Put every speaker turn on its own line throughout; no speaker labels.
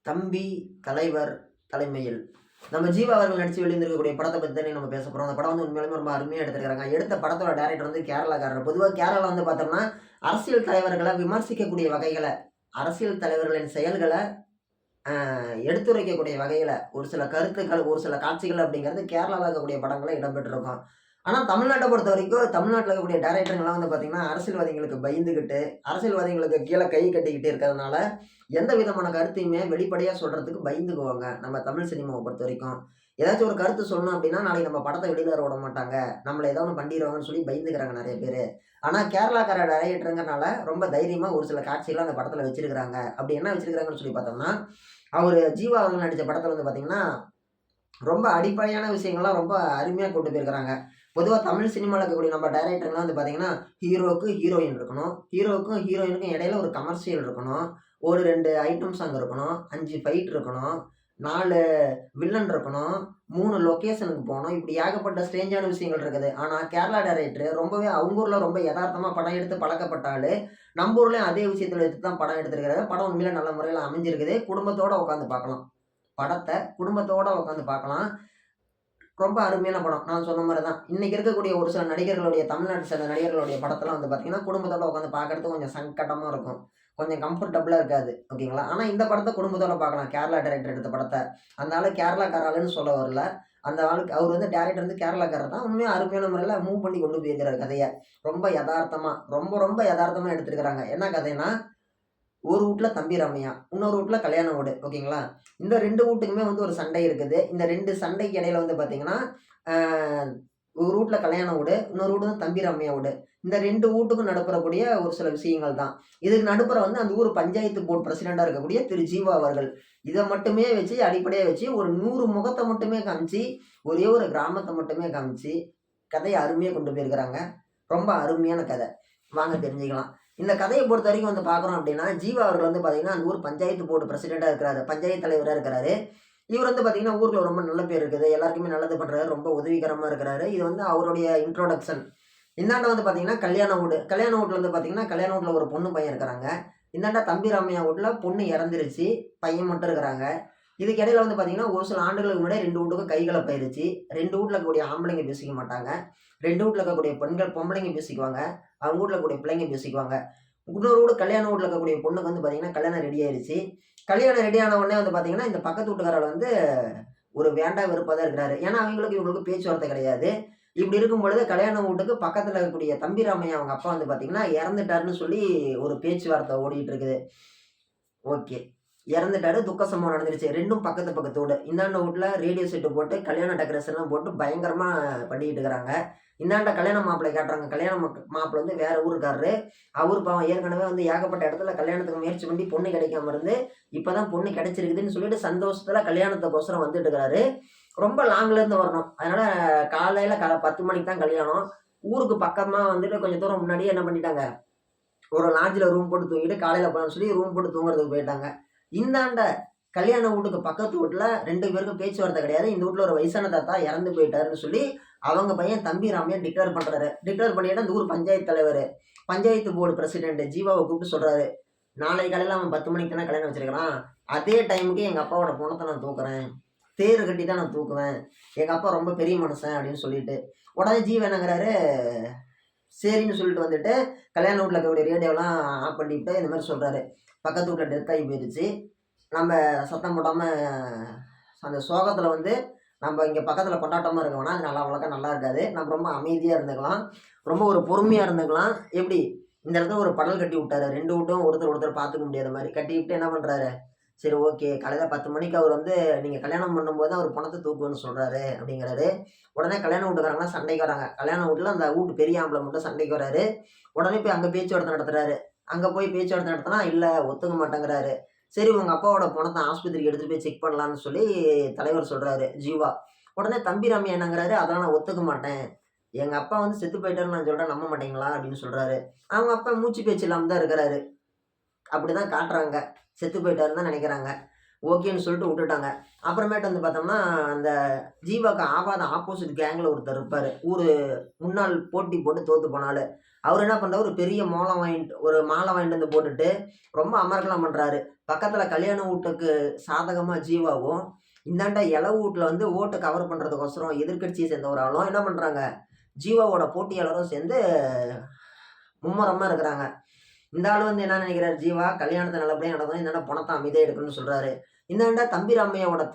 தம்பி தலைவர் தலைமையில் நம்ம ஜீவா அவர்கள் நடிச்சு வெளியிருந்திருக்கக்கூடிய படத்தை பற்றி தானே நம்ம பேச போகிறோம். அந்த படம் வந்து உண்மையிலுமே ரொம்ப அருமையாக எடுத்துருக்காங்க. எடுத்த படத்தோட டேரக்டர் வந்து கேரளாக்காரர். பொதுவாக கேரளா வந்து பார்த்தோம்னா அரசியல் தலைவர்களை விமர்சிக்கக்கூடிய வகைகளை, அரசியல் தலைவர்களின் செயல்களை எடுத்துரைக்கக்கூடிய வகையில் ஒரு சில கருத்துக்கள், ஒரு சில காட்சிகள் அப்படிங்கிறது கேரளாவில் இருக்கக்கூடிய படங்களை இடம்பெற்றிருக்கும். ஆனால் தமிழ்நாட்டை பொறுத்த வரைக்கும் தமிழ்நாட்டில் இருக்கக்கூடிய டேரக்டருங்கெல்லாம் வந்து பார்த்தீங்கன்னா அரசியல்வாதிகளுக்கு பயந்துக்கிட்டு, அரசியல்வாதிகளுக்கு கீழே கை கட்டிக்கிட்டு இருக்கிறதுனால எந்த விதமான கருத்தையுமே வெளிப்படையாக சொல்கிறதுக்கு பயந்துக்குவாங்க நம்ம தமிழ் சினிமாவை பொறுத்த வரைக்கும். ஏதாச்சும் ஒரு கருத்து சொல்லணும் அப்படின்னா நாளைக்கு நம்ம படத்தை வெளியில் வர விட மாட்டாங்க, நம்மளை ஏதோ ஒன்று பண்ணிடுவாங்கன்னு சொல்லி பயந்துக்கிறாங்க நிறைய பேர். ஆனால் கேரளாக்கார டைரக்டருங்கிறனால ரொம்ப தைரியமாக ஒரு சில காட்சிகளை அந்த படத்தில் வச்சிருக்கிறாங்க. அப்படி என்ன வச்சிருக்கிறாங்கன்னு சொல்லி பார்த்தோம்னா, அவர் ஜீவா அவர்கள் நடித்த படத்தில் வந்து பார்த்தீங்கன்னா ரொம்ப அடிப்படையான விஷயங்கள்லாம் ரொம்ப அருமையாக கொண்டு போயிருக்கிறாங்க. பொதுவாக தமிழ் சினிமாவில் இருக்கக்கூடிய நம்ம டைரக்டர்லாம் வந்து பார்த்தீங்கன்னா ஹீரோவுக்கு ஹீரோயின் இருக்கணும், ஹீரோவுக்கும் ஹீரோயினுக்கும் இடையில ஒரு கமர்ஷியல் இருக்கணும், ஒரு 2 ஐட்டம் சாங் இருக்கணும், 5 ஃபைட் இருக்கணும், 4 வில்லன் இருக்கணும், 3 லொக்கேஷனுக்கு போகணும். இப்படி ஏகப்பட்ட ஸ்ட்ரேஞ்சான விஷயங்கள் இருக்குது. ஆனால் கேரளா டைரக்டர் ரொம்பவே அவங்க ஊரில் ரொம்ப யதார்த்தமாக படம் எடுத்து பழக்கப்பட்டாலே நம்ம ஊர்லேயும் அதே விஷயத்தில் எடுத்து தான் படம் எடுத்துருக்கிறாரு. படம் உண்மையிலே நல்ல முறையில் அமைஞ்சிருக்குது. குடும்பத்தோடு உட்காந்து பார்க்கலாம். படத்தை குடும்பத்தோடு உட்காந்து பார்க்கலாம். ரொம்ப அருமையான படம். நான் சொன்ன மாரி தான். இன்னைக்கு இருக்கக்கூடிய ஒரு சில நடிகர்களுடைய தமிழ்நாட்டு சில நடிகர்களுடைய படத்தெல்லாம் வந்து பார்த்தீங்கன்னா, குடும்பத்தோட உட்காந்து பார்க்கறதுக்கு கொஞ்சம் சங்கட்டமா இருக்கும். கொஞ்சம் கம்ஃபர்டபுளா இருக்காது. ஓகேங்களா? ஆனா இந்த படத்த குடும்பத்தோட பார்க்கலாம். கேரளா டைரக்டர் எடுத்த படத்த. அந்த ஆளு கேரளாக்கார ஆளுன்னு சொல்ல வரல. அந்த ஆளுக்கு அவரு வந்து டைரக்டர் வந்து கேரளாக்காரர் தான். உண்மையா அருமையான முறையில மூவ் பண்ணி கொண்டு போயிருக்கிறாரு கதைய. ரொம்ப எதார்த்தமா, ரொம்ப எதார்த்தமா எடுத்திருக்கிறாங்க. என்ன கதைன்னா, ஒரு வூட்ல தம்பி ராமையா, இன்னொரு வூட்ல கல்யாண வீடு. ஓகேங்களா? இந்த 2 வூட்டுக்குமே வந்து ஒரு சண்டை இருக்குது. இந்த 2 சண்டைக்கு இடையில வந்து பார்த்தீங்கன்னா, ஆ ஒரு வூட்ல கல்யாண வீடு, இன்னொரு வூடு வந்து தம்பி ராமையா வீடு. இந்த 2 வூட்டுக்கும் நடுப்பறக்கூடிய ஒரு சில விஷயங்கள் தான். இதுக்கு நடுப்புற வந்து அந்த ஊர் பஞ்சாயத்து போர்டு பிரசிடென்ட்டா இருக்கக்கூடிய திரு ஜீவா அவர்கள். இத மட்டுமே வச்சு அடிப்படையா வச்சு ஒரு 100 முகத்த மட்டுமே காமிச்சு, ஒரே ஒரு கிராமத்த மட்டுமே காமிச்சு, கதைய அருமையா கொண்டு போயிருக்கிறாங்க. ரொம்ப அருமையான கதை. வாங்க தெரிஞ்சுக்கலாம். இந்த கதைய பொறுத்தவரைக்கும் வந்து பார்க்குறோம் அப்படின்னா, ஜீவா அவர்கள் வந்து பார்த்தீங்கன்னா, அந்த ஊர் பஞ்சாயத்து போர்டு பிரசிடென்ட்டா இருக்கிறாரு. பஞ்சாயத்து தலைவரா இருக்கிறாரு. இவர் வந்து பார்த்தீங்கன்னா, ஊர்ல ரொம்ப நல்ல பேர் இருக்குது. எல்லாருக்குமே நல்லது பண்றாரு. ரொம்ப உதவிகரமா இருக்கிறாரு. இது வந்து அவருடைய இன்ட்ரோடக்ஷன். இந்தாண்ட வந்து பார்த்தீங்கன்னா, கல்யாண வீடு. கல்யாண வீட்ல வந்து பார்த்தீங்கன்னா, கல்யாண வீட்ல ஒரு பொண்ணு, பையன் இருக்கிறாங்க. இந்தாண்ட தம்பி ராமையா வீட்ல பொண்ணு இறந்துருச்சு. பையன் மட்டும் இருக்கிறாங்க. இதுக்கு இடையில வந்து பார்த்தீங்கன்னா, ஒரு சில ஆண்டுகளுக்கு முன்னாடி 2 வீட்டுக்கும் கைகலப்பாயிருச்சு. 2 வீட்ல இருக்கக்கூடிய ஆம்பளைங்க பேசிக்க மாட்டாங்க. 2 வீட்ல இருக்கக்கூடிய பெண்கள் பொம்பளைங்க பேசிக்குவாங்க. அவங்க வீட்ல இருக்கக்கூடிய பிள்ளைங்க பேசிக்குவாங்க. இன்னொரு வீடு கல்யாண வீட்ல இருக்கக்கூடிய பொண்ணுக்கு வந்து பார்த்தீங்கன்னா, கல்யாணம் ரெடி ஆயிருச்சு. கல்யாணம் ரெடி ஆன உடனே வந்து பார்த்தீங்கன்னா, இந்த பக்கத்து வீட்டுக்காரர் வந்து ஒரு வேண்டா வெறுப்பா தான் இருக்கிறாரு. ஏன்னா, அவங்களுக்கு இவங்களுக்கு பேச்சுவார்த்தை கிடையாது. இப்படி இருக்கும் பொழுது கல்யாண வீட்டுக்கு பக்கத்துல இருக்கக்கூடிய தம்பி ராமையா அவங்க அப்பா வந்து பார்த்தீங்கன்னா, இறந்துட்டாருன்னு சொல்லி ஒரு பேச்சுவார்த்தை ஓடிட்டு இருக்குது. ஓகே. இறந்துட்டாரு. துக்க சம்பவம் நடந்துருச்சு. 2ம் பக்கத்து பக்கத்து வீடு. இந்தாண்ட வீட்ல ரேடியோ செட்டு போட்டு கல்யாண டெக்கரேஷன்லாம் போட்டு பயங்கரமா பண்ணிக்கிட்டு இருக்கிறாங்க. இந்தாண்ட கல்யாண மாப்பிள்ளைய காட்டுறாங்க. கல்யாண மாப்பிள்ளை வந்து வேற ஊருக்காரரு. அவரு பாவம் ஏற்கனவே வந்து ஏகப்பட்ட இடத்துல கல்யாணத்துக்கு முயற்சி பண்ணி பொண்ணு கிடைக்காம இருந்து, இப்பதான் பொண்ணு கிடைச்சிருக்குதுன்னு சொல்லிட்டு சந்தோஷத்துல கல்யாணத்துக்கோசரம் வந்துட்டு இருக்கிறாரு. ரொம்ப லாங்ல இருந்து வரணும். அதனால காலையில 10 மணிக்கு தான் கல்யாணம். ஊருக்கு பக்கமா வந்துட்டு கொஞ்சம் தூரம் முன்னாடியே என்ன பண்ணிட்டாங்க, ஒரு லாட்ஜ்ல ரூம் போட்டு தூங்கிட்டு காலையில போலான்னு சொல்லி ரூம் போட்டு தூங்குறதுக்கு போயிட்டாங்க. இந்தாண்ட கல்யாண வீட்டுக்கு பக்கத்து வீட்ல 2 பேருக்கும் பேச்சுவார்த்தை கிடையாது. இந்த வீட்ல ஒரு வயசான தாத்தா இறந்து போயிட்டாருன்னு சொல்லி, அவங்க பையன் தம்பி ராமையா டிக்ளேர் பண்றாரு. டிக்ளேர் பண்ணிட்டு அந்த ஊர் பஞ்சாயத்து தலைவரு, பஞ்சாயத்து போர்டு பிரசிடென்ட் ஜீவாவ கூப்பிட்டு சொல்றாரு. நாளைக்கு காலையில அவன் 10 மணிக்கு தானே கல்யாணம் வச்சிருக்கிறான். அதே டைமுக்கு எங்க அப்பாவோட பொணத்த நான் தூக்குறேன். தேர் கட்டி தான் நான் தூக்குவேன். எங்க அப்பா ரொம்ப பெரிய மனுஷன் அப்படின்னு சொல்லிட்டு. உடனே ஜீவா என்னங்கிறாரு, சரின்னு சொல்லிட்டு வந்துட்டு, கல்யாண வீட்ல இருக்கக்கூடிய ரேடியோலாம் ஆஃப் பண்ணிட்டு இந்த மாரி சொல்றாரு. பக்கத்து வீட்ல டெத் ஆகி போயிருச்சு. நம்ம சத்தம் போடாம அந்த சோகத்துல வந்து நம்ம இங்க பக்கத்துல கொண்டாட்டமா இருக்க வேணாம். அது நல்லா அவ்வளோக்கா நல்லா இருக்காது. நம்ம ரொம்ப அமைதியா இருந்துக்கலாம். ரொம்ப ஒரு பொறுமையா இருந்துக்கலாம். எப்படி? இந்த இடத்துல ஒரு படல் கட்டி விட்டாரு. 2 வீட்டும் ஒருத்தர் பார்த்துக்க முடியாத மாரி. கட்டிவிட்டு என்ன பண்றாரு, சரி ஓகே. காலையில 10 மணிக்கு அவர் வந்து நீங்க கல்யாணம் பண்ணும்போது அவர் பணத்த தூக்குவேன்னு சொல்றாரு அப்படிங்கிறாரு. உடனே கல்யாண வீட்டுக்காரங்கலாம் சண்டைக்கு வராங்க. கல்யாண வீட்ல அந்த வீட்டு பெரிய ஆம்பள மட்டும் சண்டைக்கு வராரு. உடனே போய் அங்க பேச்சுவார்த்தை நடத்துறாரு. அங்க போய் பேச்சுவார்த்தை நடத்தினா, இல்ல ஒத்துக்க மாட்டேங்கிறாரு. சரி உங்க அப்பாவோட பணத்த ஆஸ்பத்திரிக்கு எடுத்துட்டு போய் செக் பண்ணலான்னு சொல்லி தலைவர் சொல்றாரு, ஜீவா. உடனே தம்பி ராமையா என்னங்கிறாரு, அதெல்லாம் நான் ஒத்துக்க மாட்டேன். எங்க அப்பா வந்து செத்து போயிட்டாருன்னு நான் சொல்றேன், நம்ப மாட்டீங்களா? அப்படின்னு சொல்றாரு. அவங்க அப்பா மூச்சு பேச்சு இல்லாம தான் இருக்கிறாரு. அப்படிதான் காட்டுறாங்க. செத்து போயிட்டாருன்னு தான் நெனைக்கிறாங்க. ஓகேன்னு சொல்லிட்டு விட்டுட்டாங்க. அப்புறமேட்டு வந்து பார்த்தோம்னா, அந்த ஜீவாக்கு ஆப்போசிட் கேங்ல ஒருத்தர் இருப்பாரு. முன்னாள் போட்டி போட்டு தோத்து போன ஆளு. அவரு என்ன பண்றாரு, ஒரு மாலை வாங்கிட்டு வந்து போட்டுட்டு, ரொம்ப அமர்க்களம் பண்றாரு. பக்கத்துல கல்யாண வீட்டுக்கு சாதகமா ஜீவாவும், இந்தாண்ட எலவு வீட்ல வந்து ஓட்ட கவர் பண்றதுக்கோசரம் எதிர்க்கட்சிய சேர்ந்த ஒரு ஆளும் என்ன பண்றாங்க, ஜீவாவோட போட்டியாளரும் சேர்ந்து மும்முரமா இருக்கிறாங்க. இந்த ஆளு வந்து என்ன நினைக்கிறாரு, ஜீவா கல்யாணத்த நல்லபடியா நடத்தணும், இந்தாண்ட பணத்த அமைதியா எடுக்கணும்னு சொல்றாரு. இந்தாண்ட தம்பி ராமையாவுடைய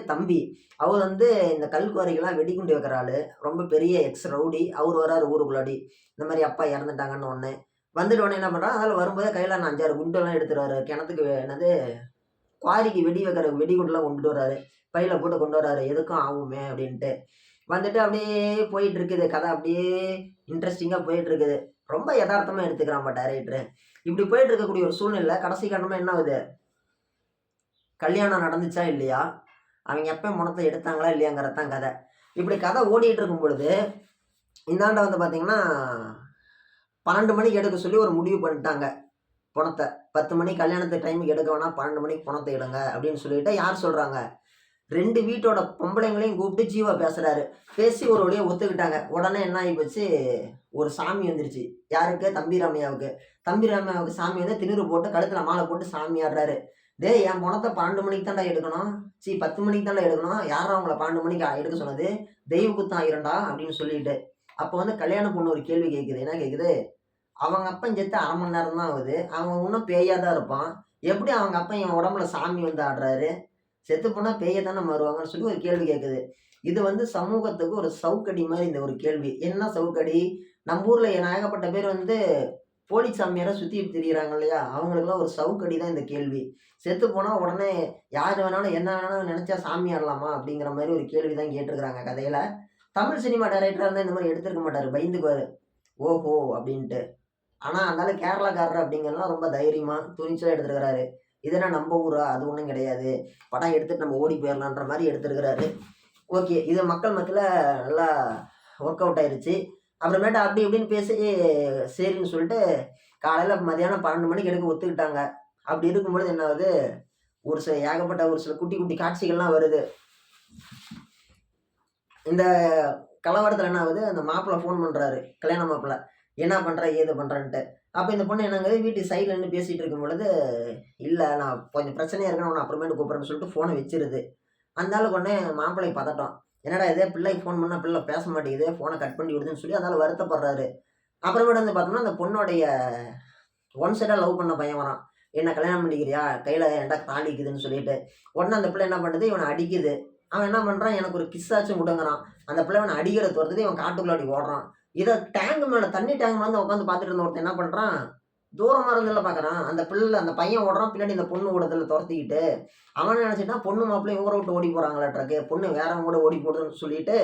தம்பி. அவர் வந்து இந்த கல்குவாரிக்கெல்லாம் வெடிகுண்டு வைக்கிற ஆளு. ரொம்ப பெரிய எக்ஸ் ரவுடி. அவரு வராரு ஊருக்குள்ளாடி. இந்த மாரி அப்பா இறந்துட்டாங்கன்னு ஒண்ணு. வந்துட்ட உடனே என்ன பண்றாரு, அதனால வரும்போதே கையில 5, 6 குண்டெல்லாம் எடுத்துட்டு வராரு. கிணத்துக்கு குவாரிக்கு வெடி வைக்கிற வெடிகுண்டுலாம் கொண்டுட்டு வராரு. பையில போட்டு கொண்டு வராரு. எதுக்கும் ஆகுமே அப்படின்ட்டு. வந்துட்டு அப்படியே போயிட்டு இருக்குது. கதை அப்படியே இன்ட்ரஸ்டிங்கா போயிட்டு இருக்குது. ரொம்ப எதார்த்தமா எடுத்துக்கிறான்ப்பா டைரக்டரு. இப்படி போயிட்டு இருக்கக்கூடிய ஒரு சூழ்நிலையில கடைசி கட்டமா என்ன ஆகுது? கல்யாணம் நடந்துச்சா இல்லையா? அவங்க எப்ப முணத்த எடுத்தாங்களா இல்லையாங்கிறது தான் கதை. இப்படி கதை ஓடிட்டு இருக்கும் பொழுது, இந்தாண்ட வந்து பார்த்தீங்கன்னா, 12 மணிக்கு எடுக்க சொல்லி ஒரு முடிவு பண்ணிட்டாங்க பொணத்த. 10 மணிக்கு கல்யாணத்து டைமுக்கு எடுக்க வேணாம், 12 மணிக்கு பொணத்த எடுங்க அப்படின்னு சொல்லிட்டு யார் சொல்றாங்க? 2 வீட்டோட பொம்பளைங்களையும் கூப்பிட்டு ஜீவா பேசுறாரு. பேசி ஒரு வழியா ஒத்துக்கிட்டாங்க. உடனே என்ன ஆயிப்போச்சு, ஒரு சாமி வந்துருச்சு. யாருக்கு? தம்பி ராமையாவுக்கு சாமி வந்து திணறு போட்டு கழுத்துல மாலை போட்டு சாமி ஆடுறாரு. டேய் என் பொணத்த 12 மணிக்கு தான்டா எடுக்கணும். 10 மணிக்கு தான்டா எடுக்கணும். யார்றா உங்கள 12 மணிக்கு எடுக்க சொன்னது? தெய்வ குத்தம் ஆயிரும்டா அப்படின்னு சொல்லிட்டு. அப்போ வந்து கல்யாண பொண்ணு ஒரு கேள்வி கேட்குது. என்ன கேட்குது? அவங்க அப்பன் செத்து 1/2 மணி நேரம் தான் ஆகுது. அவன் இன்னும் பேயா தான் இருப்பான். எப்படி அவங்க அப்பன் இவன் உடம்புல சாமி வந்து ஆடுறாரு? செத்து போனா பேய தானே மாறுவாங்கன்னு சொல்லி ஒரு கேள்வி கேட்குது. இது வந்து சமூகத்துக்கு ஒரு சவுக்கடி மாரி இந்த ஒரு கேள்வி. என்ன சவுக்கடி? நம்ம ஊர்ல ஏகப்பட்ட பேர் வந்து போலி சாமியாரா சுத்திட்டு திரியிறாங்க இல்லையா? அவங்களுக்கெல்லாம் ஒரு சவுக்கடி தான் இந்த கேள்வி. செத்து போனா உடனே யார் வேணாலும் என்ன வேணாலும் நெனச்சா சாமி ஆடலாமா? அப்படிங்கிற மாரி ஒரு கேள்வி தான் கேட்டுருக்காங்க கதையில. தமிழ் சினிமா டைரக்டரா இருந்தா இந்த மாரி எடுத்திருக்க மாட்டாரு. பயந்துக்குவாரு. ஓஹோ! அப்படின்ட்டு. ஆனா அந்த ஆளு கேரளாக்காரரு அப்படிங்கிறதுலாம் ரொம்ப தைரியமா, துணிச்சலா எடுத்திருக்கிறாரு. இது என்ன நம்ப ஊரா? அது ஒண்ணும் கிடையாது. படம் எடுத்துட்டு நம்ம ஓடி போயிரலான்ற மாரி எடுத்திருக்கிறாரு. ஓகே. இது மக்கள் மத்தியில நல்லா ஒர்க் அவுட் ஆயிருச்சு. அப்புறமேட்டு அப்படி இப்படின்னு பேசி சரின்னு சொல்லிட்டு காலையில மதியானம் 12 மணிக்கு எடுக்க ஒத்துக்கிட்டாங்க. அப்படி இருக்கும்பொழுது என்ன ஆகுது, ஒரு சில குட்டி குட்டி காட்சிகள்லாம் வருது. இந்த கலவரத்துல என்ன ஆகுது, அந்த மாப்பிள்ளை ஃபோன் பண்றாரு. கல்யாண மாப்பிள்ளை. என்ன பண்ற? ஏது பண்றன்ட்டு. அப்ப இந்த பொண்ணு என்னங்குது, வீட்டு சைடுல நின்னு பேசிட்டு இருக்கும் பொழுது, இல்ல நான் கொஞ்சம் பிரச்சனையா இருக்கு. நான் உன்ன அப்புறமேட்டு கூப்பிடுறேன்னு சொல்லிட்டு ஃபோன வச்சிருது. அந்த ஆளுக்கு உடனே மாப்பிள்ளைக்கு பதட்டம். என்னடா இது பிள்ளைக்கு ஃபோன் பண்ணா பிள்ளை பேச மாட்டேங்குது. ஃபோன கட் பண்ணி விடுதுன்னு சொல்லி அந்த ஆளு வருத்தப்படுறாரு. அப்புறமேட்டு வந்து பார்த்தோம்னா, அந்த பொண்ணுடைய ஒன் சைடா லவ் பண்ண பையன் வரான். என்ன கல்யாணம் பண்ணிக்கிறியா? கையில ஏன்டா தாலி இருக்குதுன்னு சொல்லிட்டு. உடனே அந்த பிள்ளை என்ன பண்ணுது, இவன அடிக்குது. அவன் என்ன பண்றான், எனக்கு ஒரு கிஸ் ஆச்சும் குடுங்குறான். அந்த பிள்ளை இவன அடிக்கிறத தொரத்துது. இவன் காட்டுக்குள்ளாடி ஓடுறான். இத தண்ணி டேங்க் மேல உட்காந்து பார்த்துட்டு இருந்த ஒருத்தன் என்ன பண்றான், தூரமா இருந்துல பார்க்குறான். அந்த பையன் ஓடுறான். பின்னாடி இந்த பொண்ணு ஓடுதுல்ல தொரத்திக்கிட்டு. அவன் என்ன நினைச்சுட்டான், பொண்ணு மாப்பிள்ளையும் ஊர விட்டு ஓடி போறாங்களாட்ருக்கு. பொண்ணு வேறவங்க கூட ஓடி போகுதுன்னு சொல்லிட்டு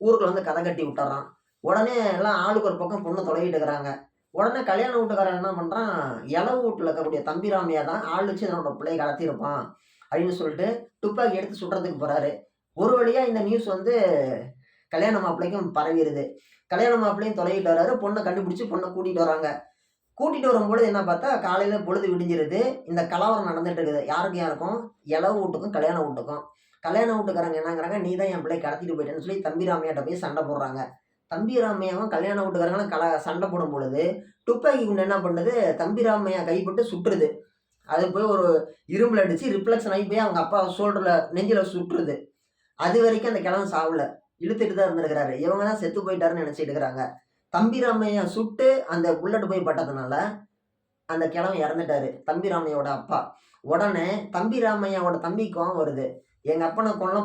ஊருக்குள்ள வந்து கதை கட்டி விட்டுர்றான். உடனே எல்லாம் ஆளுக்கு ஒரு பக்கம் பொண்ணு தொலைவிட்டு இருக்கிறாங்க. உடனே கல்யாண வீட்டுக்காரன் என்ன பண்றான், எலவு வீட்டுல இருக்கக்கூடிய தம்பிராமையா தான் ஆள் வச்சு தன்னோட பிள்ளைய கடத்தியிருப்பான் அப்படின்னு சொல்லிட்டு துப்பாக்கி எடுத்து சுடுறதுக்கு போறாரு. ஒரு வழியா இந்த நியூஸ் வந்து கல்யாண மாப்பிள்ளைக்கும் பரவிருது. கல்யாண மாப்பிள்ளையும் தொலைவிட்டு வராரு. பொண்ணை கண்டுபிடிச்சு பொண்ணை கூட்டிட்டு வராங்க. கூட்டிட்டு வரும்பொழுது என்ன பார்த்தா, காலையில பொழுது விடிஞ்சிருது. இந்த கலவரம் நடந்துட்டு இருக்குது. யாருக்கும்? எலவு வீட்டுக்கும், கல்யாண வீட்டுக்கும். கல்யாண வீட்டுக்காரங்க என்னங்கிறாங்க, நீ தான் என் பிள்ளைய கடத்திட்டு போயிட்டேன்னு சொல்லி தம்பி ராமையாட்ட போய் சண்டை போடுறாங்க. தம்பி ராமையாவும் கல்யாண வீட்டுக்காரங்களும் சண்டை போடும் பொழுது, துப்பாக்கி குண்டு என்ன பண்ணுது, தம்பி ராமையா கைப்பட்டு சுட்டுருது. அது போய் ஒரு இரும்புல அடிச்சு ரிஃப்ளெக்ஷன் ஆகி போய் அவங்க அப்பா நெஞ்சில சுட்டுருது. அது வரைக்கும் அந்த கிழவன் சாவல. இழுத்துட்டு தான் இருந்திருக்கிறாரு. இவங்க தான் செத்து போயிட்டாருன்னு நினைச்சிட்டு இருக்கிறாங்க. தம்பி ராமையா சுட்டு அந்த புல்லட் போய் பட்டதுனால அந்த கிழவன் இறந்துட்டாரு. தம்பி ராமையோட அப்பா. உடனே தம்பி ராமையாவோட தம்பிக்கு கோவம் வருது. எங்க அப்பனை கொலை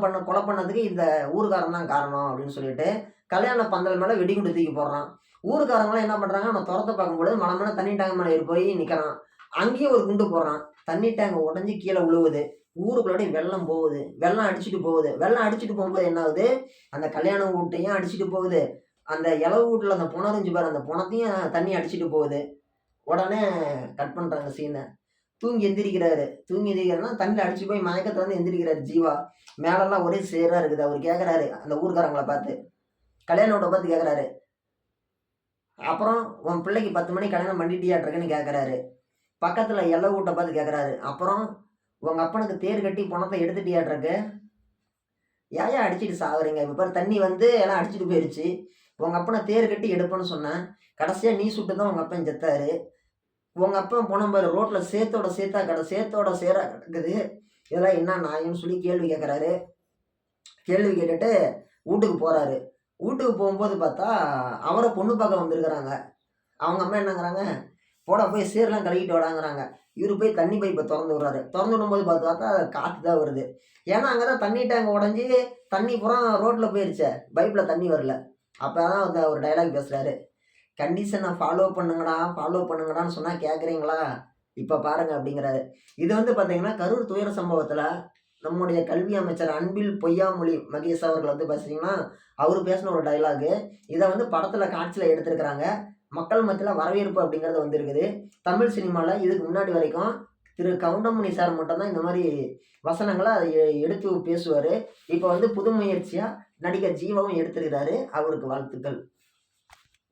பண்ணதுக்கு இந்த ஊர்க்காரன் தான் காரணம் அப்படின்னு சொல்லிட்டு கல்யாண பந்தல் மேல வெடிகுண்டு தூக்கி போடுறான். ஊருக்காரங்களாம் என்ன பண்றாங்க, அவனை துரத்த பார்க்கும்பொழுது மலை தண்ணி டேங்க் மேல ஏறி போய் நிக்கிறான். அங்கேயும் ஒரு குண்டு போடுறான். தண்ணி டேங்க் உடைஞ்சு கீழே விழுவுது. ஊருக்குள்ளோட வெள்ளம் போகுது. வெள்ளம் அடிச்சுட்டு போகுது. வெள்ளம் அடிச்சுட்டு போகும்போது என்ன ஆகுது, அந்த கல்யாண வீட்டையும் அடிச்சுட்டு போகுது. அந்த எலவு வீட்டுல அந்த புணம் இருந்துச்சு பாரு, அந்த புணத்தையும் தண்ணி அடிச்சுட்டு போகுது. உடனே கட் பண்றாங்க சீனை. தூங்கி எந்திரிக்கிறாருன்னா தண்ணியில அடிச்சு போய் மயக்கத்துல வந்து எந்திரிக்கிறாரு ஜீவா. மேலெல்லாம் ஒரே சேரா இருக்குது. அவர் கேட்கறாரு அந்த ஊர்க்காரங்களை பார்த்து, கல்யாண வீட்டை பார்த்து கேட்கறாரு. அப்புறம் உன் பிள்ளைக்கு 10 மணிக்கு கல்யாணம் பண்ணிட்டியாட்டிருக்குன்னு கேட்கறாரு. பக்கத்துல எல்லை வீட்டை பார்த்து கேட்கறாரு. அப்புறம் உங்க அப்பனுக்கு தேர் கட்டி பணத்தை எடுத்துட்டியாட்ருக்கு. ஏன்யா அடிச்சிட்டு சாகுறீங்க? இப்ப பாரு தண்ணி வந்து எல்லாம் அடிச்சிட்டு போயிருச்சு. உங்க அப்பன தேர் கட்டி எடுப்பேன்னு சொன்னேன். கடைசியா நீ சுட்டு தான் உங்க அப்பன் செத்தாரு. உங்க அப்பன் போனான் பாரு ரோட்ல சேத்தோட சேரா கிடக்குது. இதெல்லாம் என்ன நியாயம்னு சொல்லி கேள்வி கேட்கறாரு. கேள்வி கேட்டுட்டு வூட்டுக்கு போறாரு. வூட்டுக்கு போகும்போது பார்த்தா, அவர பொண்ணு பார்க்க வந்திருக்கிறாங்க. அவங்க அம்மா என்னங்கிறாங்க, "போடா போய் சேர்லாம் கழுவிட்டு வாடாங்கிறாங்க." இவரு போய் தண்ணி பைப்ப தொறந்து விடுறாரு. தொறந்து விடும்போது பார்த்தா காத்து தான் வருது. ஏன்னா, அங்க தான் தண்ணி டேங்க் உடைஞ்சு தண்ணி பூரா ரோட்ல போயிருச்சே. பைப்ல தண்ணி வரல. அப்பதான் வந்து ஒரு டயலாக் பேசுறாரு. "கண்டிஷன ஃபாலோ பண்ணுங்கடான்னு சொன்னா கேட்கிறீங்களா? இப்ப பாருங்க" அப்படிங்கிறாரு. இது வந்து பார்த்தீங்கன்னா, கரூர் துயர சம்பவத்துல நம்முடைய கல்வி அமைச்சர் அன்பில் பொய்யாமொழி மகேஷ் அவர்கள் வந்து பார்த்தீங்கன்னா, அவரு பேசின ஒரு டயலாகு. இத வந்து படத்துல காட்சியில எடுத்திருக்கிறாங்க. மக்கள் மத்தியில வரவேற்பு அப்படிங்கிறது வந்திருக்குது. தமிழ் சினிமால இதுக்கு முன்னாடி வரைக்கும் திரு கவுண்டமணி சார் மட்டும் தான் இந்த மாரி வசனங்கள எடுத்து பேசுவாரு. இப்ப வந்து புது முயற்சியா நடிகர் ஜீவாவும் எடுத்திருக்கிறாரு. அவருக்கு வாழ்த்துக்கள்.